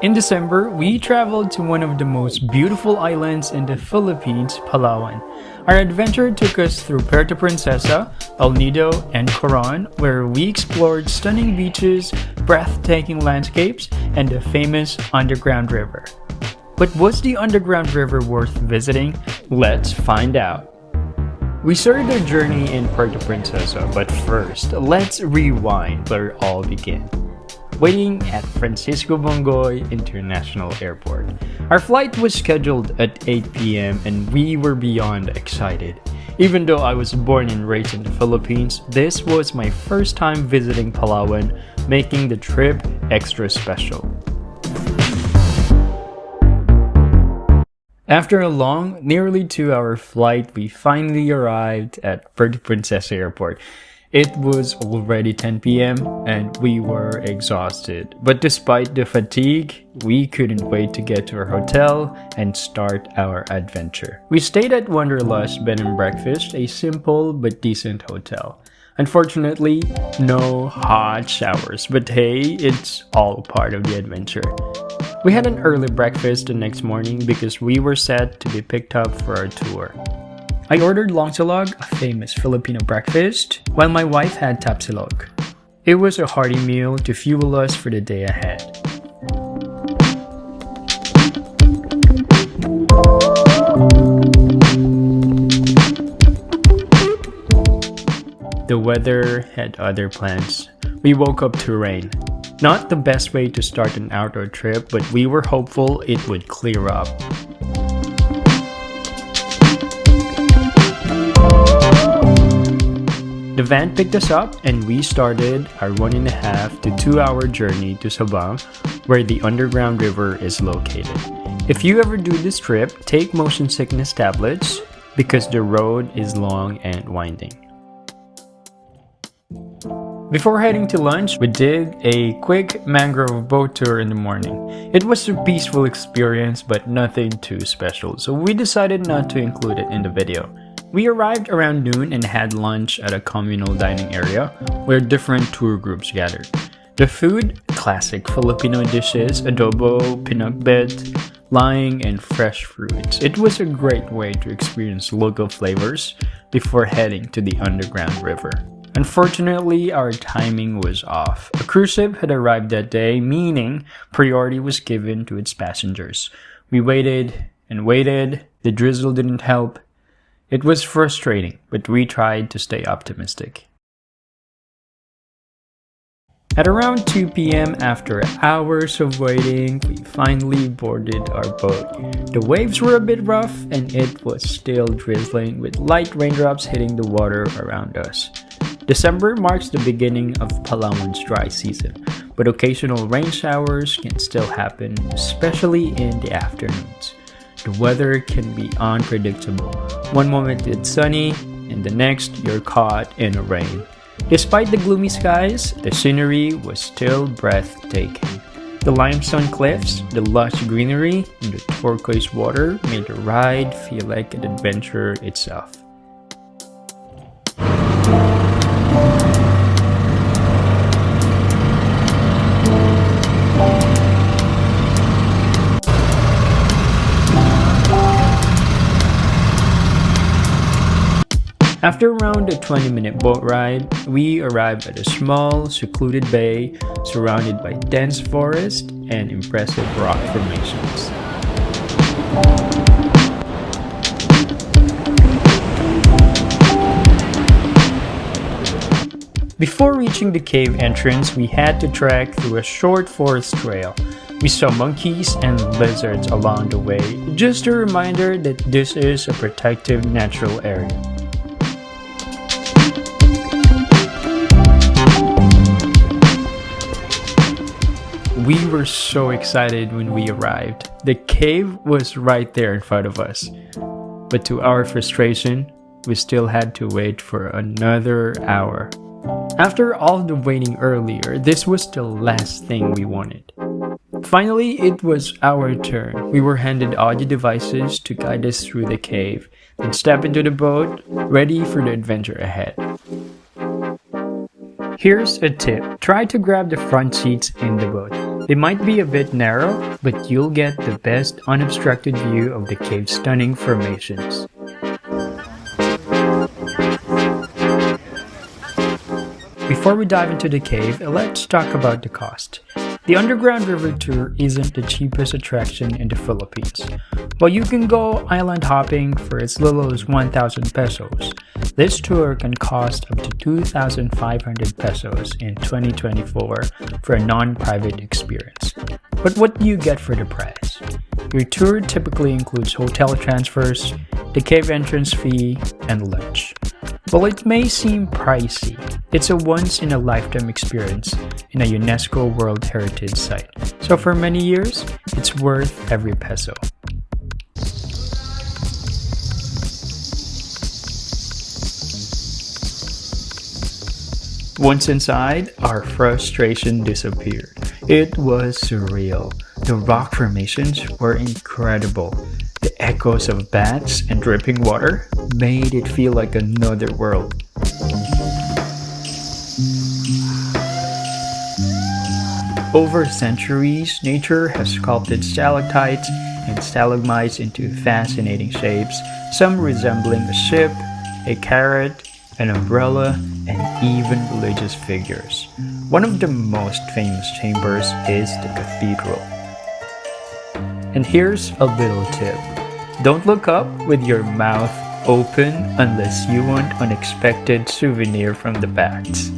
In December, we traveled to one of the most beautiful islands in the Philippines, Palawan. Our adventure took us through Puerto Princesa, El Nido, and Coron, where we explored stunning beaches, breathtaking landscapes, and the famous Underground River. But was the Underground River worth visiting? Let's find out. We started our journey in Puerto Princesa, but first, let's rewind where it all began. Waiting at Francisco Bangoy International Airport. Our flight was scheduled at 8 p.m. and we were beyond excited. Even though I was born and raised in the Philippines, this was my first time visiting Palawan, making the trip extra special. After a long, nearly 2-hour flight, we finally arrived at Puerto Princesa Airport. It was already 10 p.m. and we were exhausted. But despite the fatigue, we couldn't wait to get to our hotel and start our adventure. We stayed at Wanderlust Bed and Breakfast, a simple but decent hotel. Unfortunately, no hot showers, but hey, it's all part of the adventure. We had an early breakfast the next morning because we were set to be picked up for our tour. I ordered longsilog, a famous Filipino breakfast, while my wife had tapsilog. It was a hearty meal to fuel us for the day ahead. The weather had other plans. We woke up to rain. Not the best way to start an outdoor trip, but we were hopeful it would clear up. The van picked us up and we started our 1.5 to 2 hour journey to Sabang, where the Underground River is located. If you ever do this trip, take motion sickness tablets because the road is long and winding. Before heading to lunch, we did a quick mangrove boat tour in the morning. It was a peaceful experience but nothing too special, so we decided not to include it in the video. We arrived around noon and had lunch at a communal dining area where different tour groups gathered. The food, classic Filipino dishes, adobo, pinakbet, lying, and fresh fruits. It was a great way to experience local flavors before heading to the Underground River. Unfortunately, our timing was off. A cruise ship had arrived that day, meaning priority was given to its passengers. We waited and waited. The drizzle didn't help. It was frustrating, but we tried to stay optimistic. At around 2 p.m., after hours of waiting, we finally boarded our boat. The waves were a bit rough and it was still drizzling with light raindrops hitting the water around us. December marks the beginning of Palawan's dry season, but occasional rain showers can still happen, especially in the afternoons. The weather can be unpredictable. One moment it's sunny, and the next you're caught in a rain. Despite the gloomy skies, the scenery was still breathtaking. The limestone cliffs, the lush greenery, and the turquoise water made the ride feel like an adventure itself. After around a 20-minute boat ride, we arrived at a small, secluded bay surrounded by dense forest and impressive rock formations. Before reaching the cave entrance, we had to trek through a short forest trail. We saw monkeys and lizards along the way, just a reminder that this is a protected natural area. We were so excited when we arrived. The cave was right there in front of us. But to our frustration, we still had to wait for another hour. After all the waiting earlier, this was the last thing we wanted. Finally, it was our turn. We were handed audio devices to guide us through the cave, then step into the boat, ready for the adventure ahead. Here's a tip. Try to grab the front seats in the boat. They might be a bit narrow, but you'll get the best unobstructed view of the cave's stunning formations. Before we dive into the cave, let's talk about the cost. The Underground River Tour isn't the cheapest attraction in the Philippines. While you can go island hopping for as little as 1,000 pesos, this tour can cost up to 2,500 pesos in 2024 for a non-private experience. But what do you get for the price? Your tour typically includes hotel transfers, the cave entrance fee, and lunch. While it may seem pricey, it's a once-in-a-lifetime experience in a UNESCO World Heritage Site. So for many years, it's worth every peso. Once inside, our frustration disappeared. It was surreal. The rock formations were incredible. The echoes of bats and dripping water made it feel like another world. Over centuries, nature has sculpted stalactites and stalagmites into fascinating shapes, some resembling a ship, a carrot, an umbrella, and even religious figures. One of the most famous chambers is the cathedral. And here's a little tip. Don't look up with your mouth open unless you want unexpected souvenir from the bats.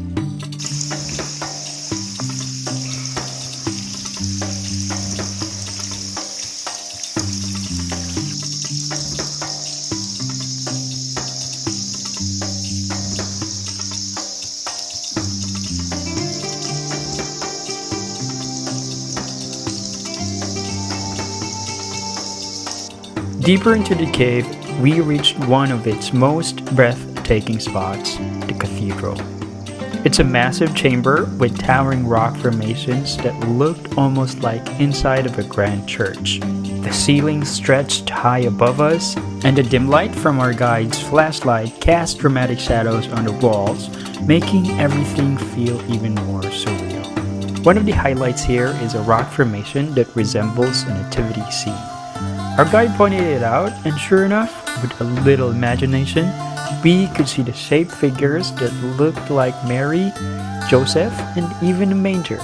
Deeper into the cave, we reached one of its most breathtaking spots, the cathedral. It's a massive chamber with towering rock formations that looked almost like inside of a grand church. The ceiling stretched high above us, and the dim light from our guide's flashlight cast dramatic shadows on the walls, making everything feel even more surreal. One of the highlights here is a rock formation that resembles a nativity scene. Our guide pointed it out, and sure enough, with a little imagination, we could see the shaped figures that looked like Mary, Joseph, and even a manger.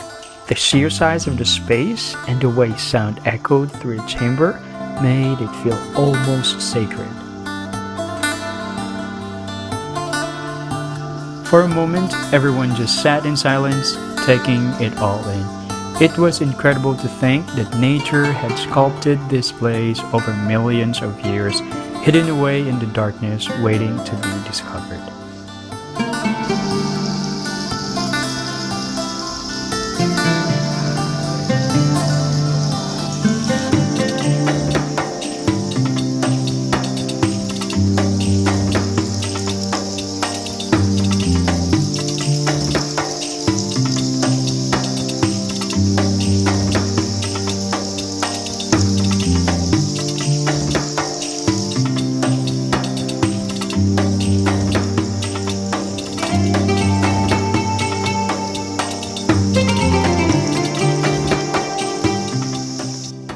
The sheer size of the space and the way sound echoed through the chamber made it feel almost sacred. For a moment, everyone just sat in silence, taking it all in. It was incredible to think that nature had sculpted this place over millions of years, hidden away in the darkness, waiting to be discovered.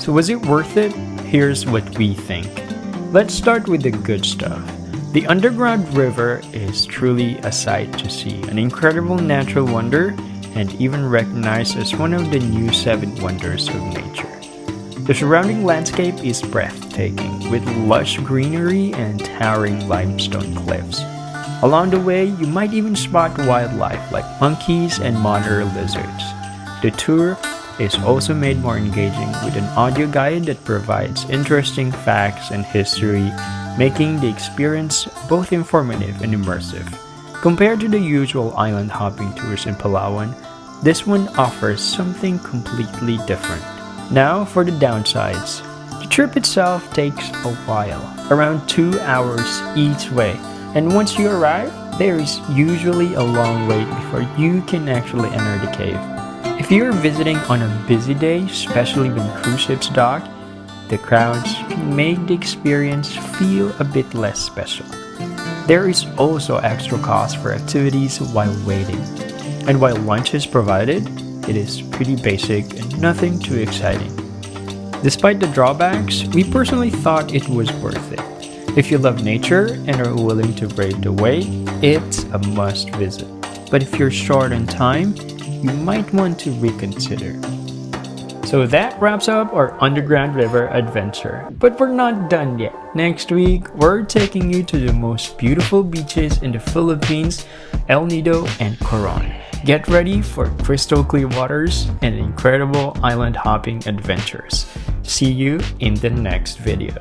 So was it worth it? Here's what we think. Let's start with the good stuff. The Underground River is truly a sight to see, an incredible natural wonder, and even recognized as one of the new 7 wonders of nature. The surrounding landscape is breathtaking, with lush greenery and towering limestone cliffs. Along the way, you might even spot wildlife like monkeys and monitor lizards. The tour is also made more engaging with an audio guide that provides interesting facts and history, making the experience both informative and immersive. Compared to the usual island hopping tours in Palawan, this one offers something completely different. Now for the downsides. The trip itself takes a while, around 2 hours each way, and once you arrive, there is usually a long wait before you can actually enter the cave. If you're visiting on a busy day, especially when cruise ships dock, the crowds can make the experience feel a bit less special. There is also extra cost for activities while waiting. And while lunch is provided, it is pretty basic and nothing too exciting. Despite the drawbacks, we personally thought it was worth it. If you love nature and are willing to brave the way, it's a must visit. But if you're short on time, you might want to reconsider. So that wraps up our Underground River adventure. But we're not done yet. Next week, we're taking you to the most beautiful beaches in the Philippines, El Nido and Coron. Get ready for crystal clear waters and incredible island hopping adventures. See you in the next video.